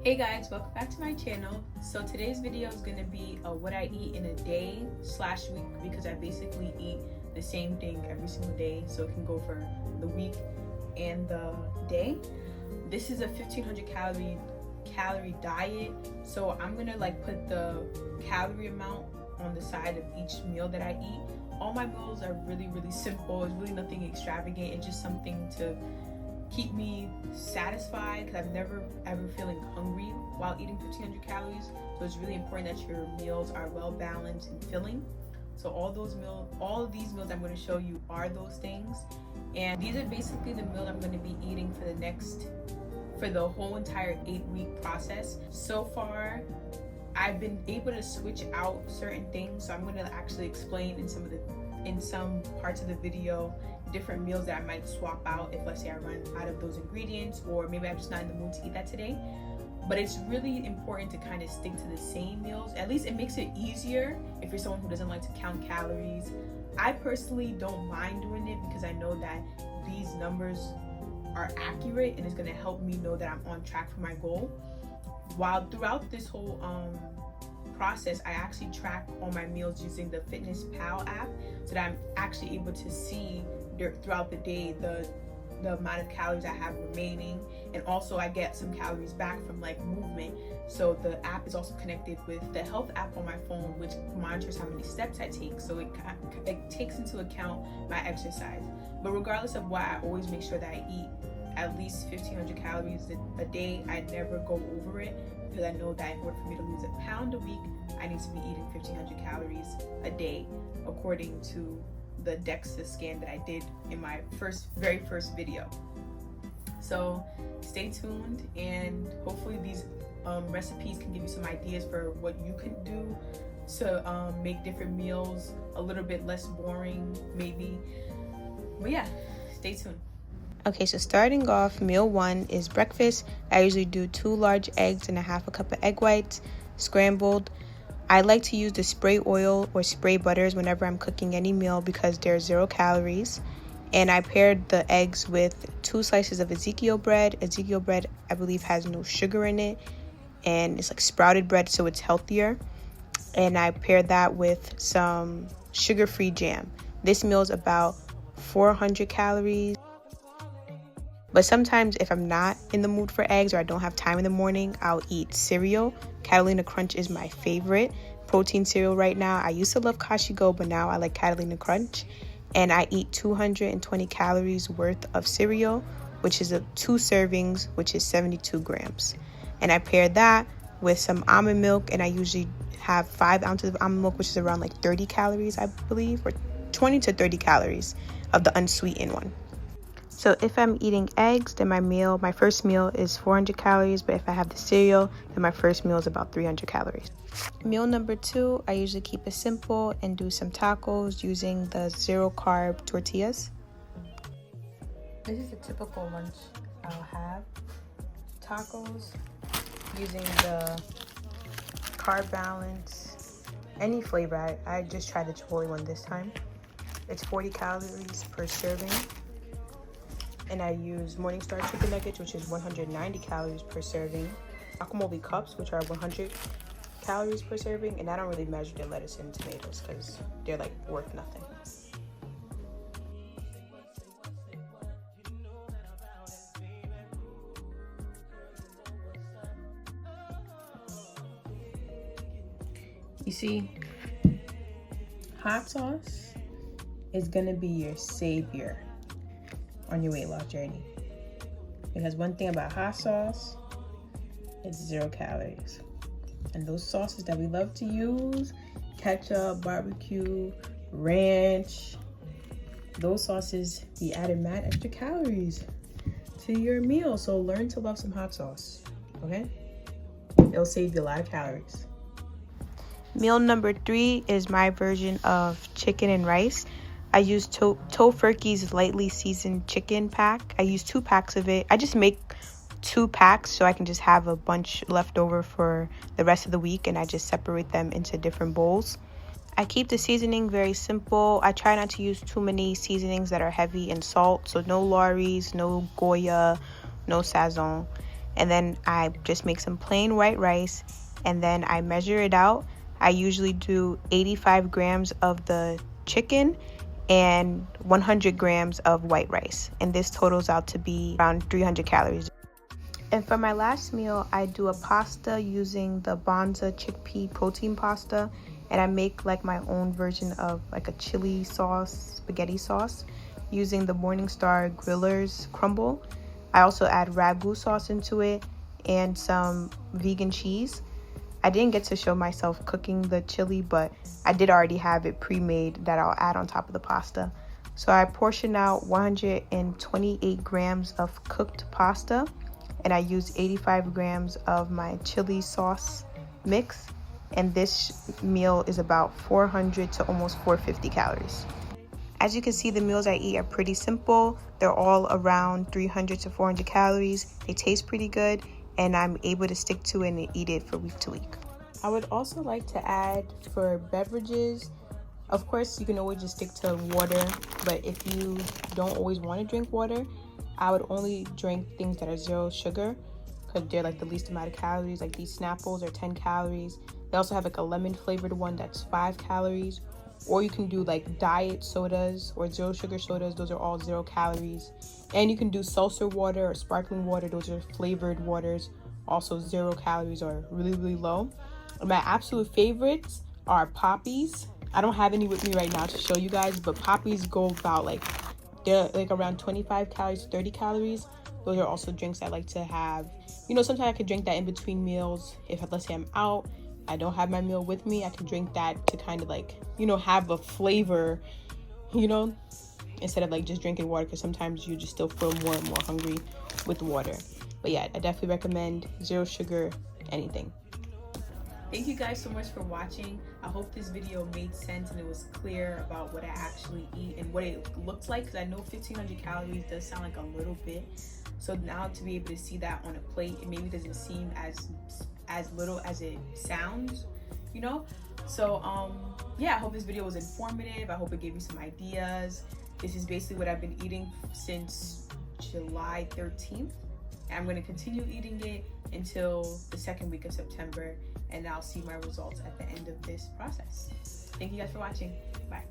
Hey guys, welcome back to my channel. So today's video is going to be what I eat in a day / week, because I basically eat the same thing every single day, so it can go for the week and the day. This is a 1500 calorie diet, so I'm gonna put the calorie amount on the side of each meal that I eat. All my meals are really simple. It's really nothing extravagant. It's just something to keep me satisfied, because I'm never ever feeling hungry while eating 1500 calories. So it's really important that your meals are well balanced and filling. So all of these meals I'm going to show you are those things, and these are basically the meals I'm going to be eating for the whole entire 8-week process. So far I've been able to switch out certain things, so I'm going to actually explain in some parts of the video different meals that I might swap out if, let's say, I run out of those ingredients, or maybe I'm just not in the mood to eat that today. But it's really important to kind of stick to the same meals. At least it makes it easier if you're someone who doesn't like to count calories. I personally don't mind doing it because I know that these numbers are accurate and it's going to help me know that I'm on track for my goal. While throughout this whole process, I actually track all my meals using the FitnessPal app, so that I'm actually able to see throughout the day the amount of calories I have remaining, and also I get some calories back from movement. So the app is also connected with the health app on my phone, which monitors how many steps I take, so it takes into account my exercise. But regardless of what, I always make sure that I eat at least 1500 calories a day. I never go over it, because I know that in order for me to lose a pound a week, I need to be eating 1500 calories a day, according to the DEXA scan that I did in my very first video. So stay tuned, and hopefully these recipes can give you some ideas for what you can do to make different meals a little bit less boring, maybe. But yeah, stay tuned. Okay, so starting off, meal 1 is breakfast. I usually do 2 large eggs and a half a cup of egg whites, scrambled. I like to use the spray oil or spray butters whenever I'm cooking any meal, because they're 0 calories. And I paired the eggs with 2 slices of Ezekiel bread. Ezekiel bread, I believe, has no sugar in it, and it's like sprouted bread, so it's healthier. And I paired that with some sugar-free jam. This meal is about 400 calories. But sometimes if I'm not in the mood for eggs, or I don't have time in the morning, I'll eat cereal. Catalina Crunch is my favorite protein cereal right now. I used to love Kashi Go, but now I like Catalina Crunch. And I eat 220 calories worth of cereal, which is 2 servings, which is 72 grams. And I pair that with some almond milk, and I usually have 5 ounces of almond milk, which is around 30 calories, I believe, or 20 to 30 calories of the unsweetened one. So if I'm eating eggs, then my first meal is 400 calories, but if I have the cereal, then my first meal is about 300 calories. Meal number 2, I usually keep it simple and do some tacos using the 0 carb tortillas. This is the typical lunch I'll have. Tacos using the carb balance, any flavor. I just tried the chipotle one this time. It's 40 calories per serving. And I use Morningstar chicken nuggets, which is 190 calories per serving. Guacamole cups, which are 100 calories per serving. And I don't really measure the lettuce and tomatoes because they're worth nothing. You see, hot sauce is gonna be your savior on your weight loss journey, because one thing about hot sauce, it's 0 calories. And those sauces that we love to use, ketchup, barbecue, ranch, those sauces be adding mad extra calories to your meal. So learn to love some hot sauce, okay? It'll save you a lot of calories. Meal number 3 is my version of chicken and rice. I use Tofurky's lightly seasoned chicken pack. I use 2 packs of it. I just make 2 packs so I can just have a bunch left over for the rest of the week, and I just separate them into different bowls. I keep the seasoning very simple. I try not to use too many seasonings that are heavy in salt, so no Lawry's, no Goya, no Sazon. and then I just make some plain white rice, and then I measure it out. I usually do 85 grams of the chicken and 100 grams of white rice, and this totals out to be around 300 calories. And for my last meal, I do a pasta using the Bonza chickpea protein pasta, and I make like my own version of like a chili sauce, spaghetti sauce, using the Morningstar Grillers crumble. I also add ragu sauce into it and some vegan cheese. I didn't get to show myself cooking the chili, but I did already have it pre-made that I'll add on top of the pasta. So I portion out 128 grams of cooked pasta, and I use 85 grams of my chili sauce mix, and this meal is about 400 to almost 450 calories. As you can see, the meals I eat are pretty simple. They're all around 300 to 400 calories. They taste pretty good, and I'm able to stick to it and eat it for week to week. I would also like to add for beverages, of course, you can always just stick to water, but if you don't always want to drink water, I would only drink things that are 0 sugar, because they're like the least amount of calories. Like these Snapples are 10 calories. They also have like a lemon flavored one that's 5 calories. Or you can do like diet sodas or 0 sugar sodas. Those are all 0 calories. And you can do seltzer water or sparkling water. Those are flavored waters, also 0 calories or really, really low. And my absolute favorites are Poppies. I don't have any with me right now to show you guys, but Poppies go about like, they're like around 25 calories, 30 calories. Those are also drinks I like to have. You know, sometimes I could drink that in between meals. If let's say I'm out, I don't have my meal with me, I can drink that to kind of like, you know, have a flavor, you know, instead of like just drinking water, because sometimes you just still feel more and more hungry with water. But yeah, I definitely recommend 0 sugar anything. Thank you guys so much for watching. I hope this video made sense and it was clear about what I actually eat and what it looks like, because I know 1,500 calories does sound like a little bit. So now to be able to see that on a plate, it maybe doesn't seem as little as it sounds, you know? So yeah, I hope this video was informative. I hope it gave you some ideas. This is basically what I've been eating since July 13th. I'm going to continue eating it until the 2nd week of September, and I'll see my results at the end of this process. Thank you guys for watching. Bye.